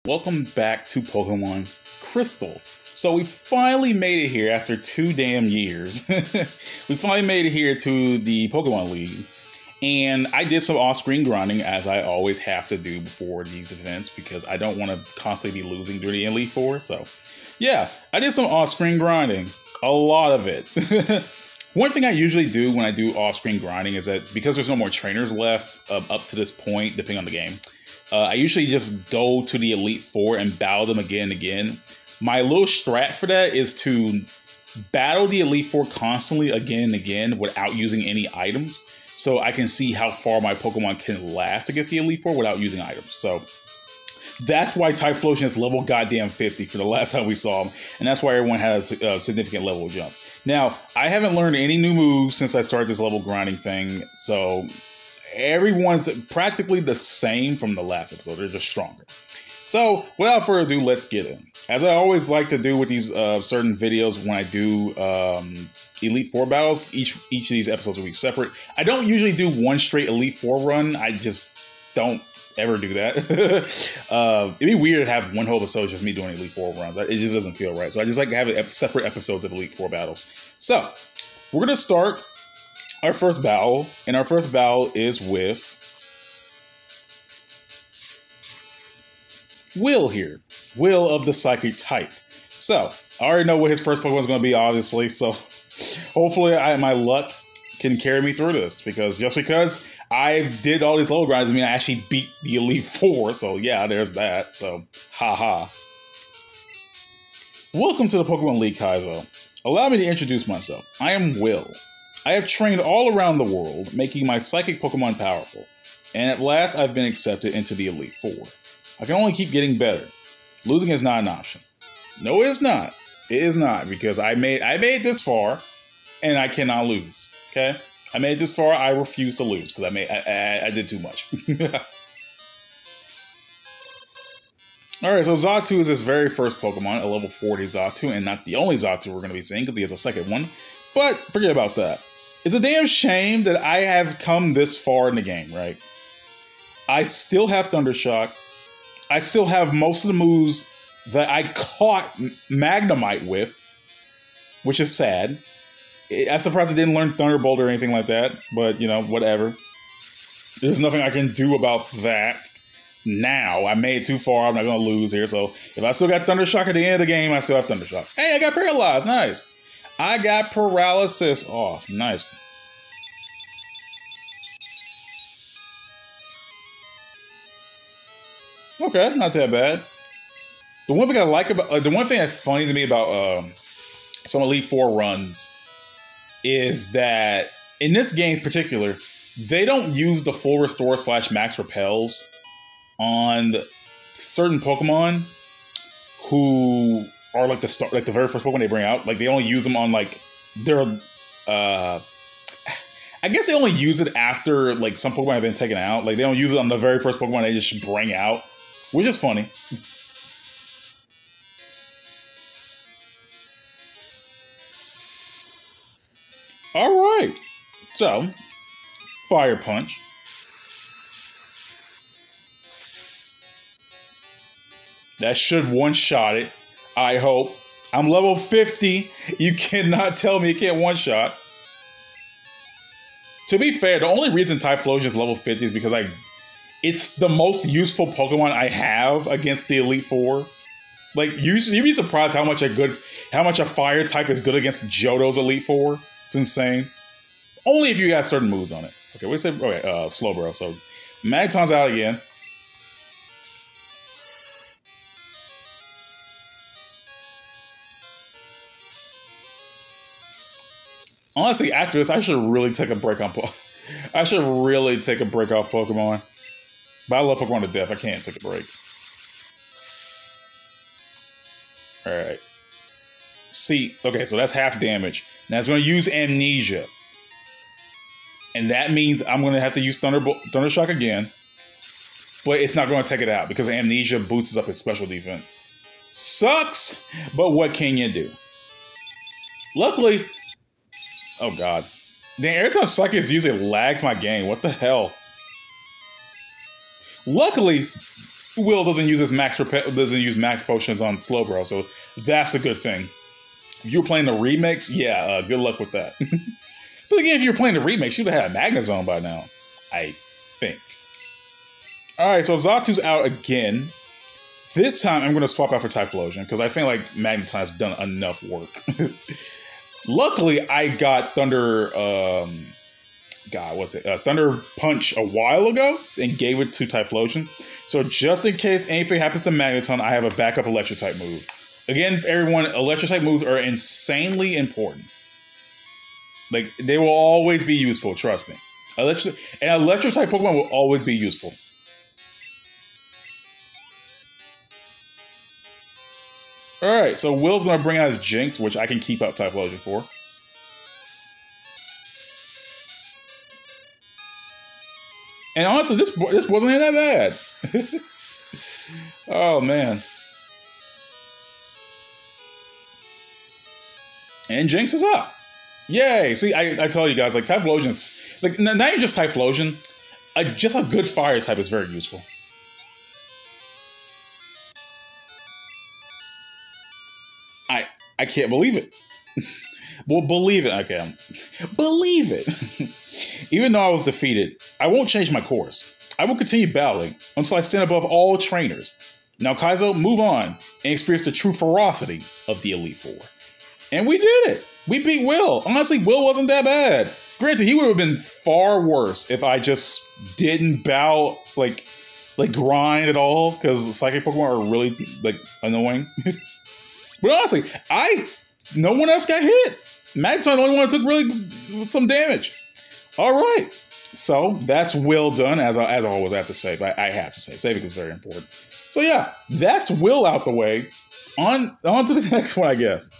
welcome back to Pokemon Crystal. So we finally made it here after 2 damn years. We finally made it here to the Pokemon League. And I did some off-screen grinding, as I always have to do before these events, because I don't want to constantly be losing during the Elite Four. So yeah, I did some off-screen grinding. A lot of it. One thing I usually do when I do off-screen grinding is that because there's no more trainers left up to this point, depending on the game, I usually just go to the Elite Four and battle them again and again. My little strat for that is to battle the Elite Four constantly again and again without using any items, so I can see how far my Pokemon can last against the Elite Four without using items. So that's why Typhlosion is level goddamn 50 for the last time we saw him, and that's why everyone has a significant level jump. Now, I haven't learned any new moves since I started this level grinding thing, so everyone's practically the same from the last episode. They're just stronger. So, without further ado, let's get in. As I always like to do with these certain videos when I do Elite Four battles, each of these episodes will be separate. I don't usually do one straight Elite Four run. I just don't ever do that. It'd be weird to have one whole episode just me doing Elite Four runs. It just doesn't feel right. So I just like to have separate episodes of Elite Four battles. So, we're going to start our first battle, and our first battle is with Will here. Will of the Psychic type. So, I already know what his first Pokemon is going to be, obviously, so hopefully my luck can carry me through this, because just because I did all these level grinds, I mean, I actually beat the Elite Four, so yeah, there's that, so haha. Welcome to the Pokemon League, Kaizo. Allow me to introduce myself. I am Will. I have trained all around the world, making my Psychic Pokemon powerful, and at last I've been accepted into the Elite Four. I can only keep getting better. Losing is not an option. No, it is not. It is not, because I made this far, and I cannot lose. Okay, I made it this far. I refuse to lose because I did too much. All right, so Xatu is his very first Pokemon, a level 40 Xatu, and not the only Xatu we're going to be seeing because he has a second one. But forget about that. It's a damn shame that I have come this far in the game, right? I still have Thundershock. I still have most of the moves that I caught Magnemite with, which is sad. I'm surprised I didn't learn Thunderbolt or anything like that, but, you know, whatever. There's nothing I can do about that now. I made it too far. I'm not going to lose here, so if I still got Thundershock at the end of the game, I still have Thundershock. Hey, I got Paralyzed. Nice. I got Paralysis off. Nice. Okay, not that bad. The one thing I like about the one thing that's funny to me about some Elite Four runs is that in this game in particular, they don't use the full restore / max repels on certain Pokemon who are like the very first Pokemon they bring out. Like they only use them on like their I guess they only use it after like some Pokemon have been taken out. Like they don't use it on the very first Pokemon they just bring out, which is funny. All right, so Fire Punch. That should one-shot it, I hope. I'm level 50. You cannot tell me it can't one-shot. To be fair, the only reason Typhlosion is level 50 is because it's the most useful Pokemon I have against the Elite Four. Like, you'd be surprised how much a Fire type is good against Johto's Elite Four. It's insane. Only if you got certain moves on it. Okay, what do you say? Okay, Slowbro. So, Magneton's out again. Honestly, after this, I should really take a break on I should really take a break off Pokemon. But I love Pokemon to death. I can't take a break. Alright. See, okay, so that's half damage. Now it's going to use Amnesia. And that means I'm going to have to use Thundershock again. But it's not going to take it out because Amnesia boosts up its special defense. Sucks! But what can you do? Luckily... Oh, God. Damn, every time Psychic is used, it lags my game. What the hell? Luckily, Will doesn't use his doesn't use max potions on Slowbro, so that's a good thing. If you were playing the remakes, yeah, good luck with that. But again, if you were playing the remakes, you'd have had a Magnezone by now, I think. All right, so Xatu's out again. This time, I'm going to swap out for Typhlosion, because I think like Magneton has done enough work. Luckily, I got Thunder... Thunder Punch a while ago and gave it to Typhlosion. So just in case anything happens to Magneton, I have a backup Electric-type move. Again, everyone, Electric-type moves are insanely important. Like, they will always be useful, trust me. An Electric-type Pokemon will always be useful. Alright, so Will's going to bring out his Jinx, which I can keep up Typhlosion for. And honestly, this wasn't that bad. Oh, man. And Jinx is up. Yay! See, I tell you guys, like, Typhlosion's... Like, not even just Typhlosion, just a good fire type is very useful. I can't believe it. Well, believe it. Okay, believe it. Even though I was defeated, I won't change my course. I will continue battling until I stand above all trainers. Now, Kaizo, move on and experience the true ferocity of the Elite Four. And we did it. We beat Will. Honestly, Will wasn't that bad. Granted, he would have been far worse if I just didn't bow, like grind at all, because Psychic Pokemon are really, like, annoying. But honestly, no one else got hit. Magneton, the only one that took really some damage. All right. So that's Will done, as I always have to say. But I have to say, saving is very important. So yeah, that's Will out the way. On to the next one, I guess.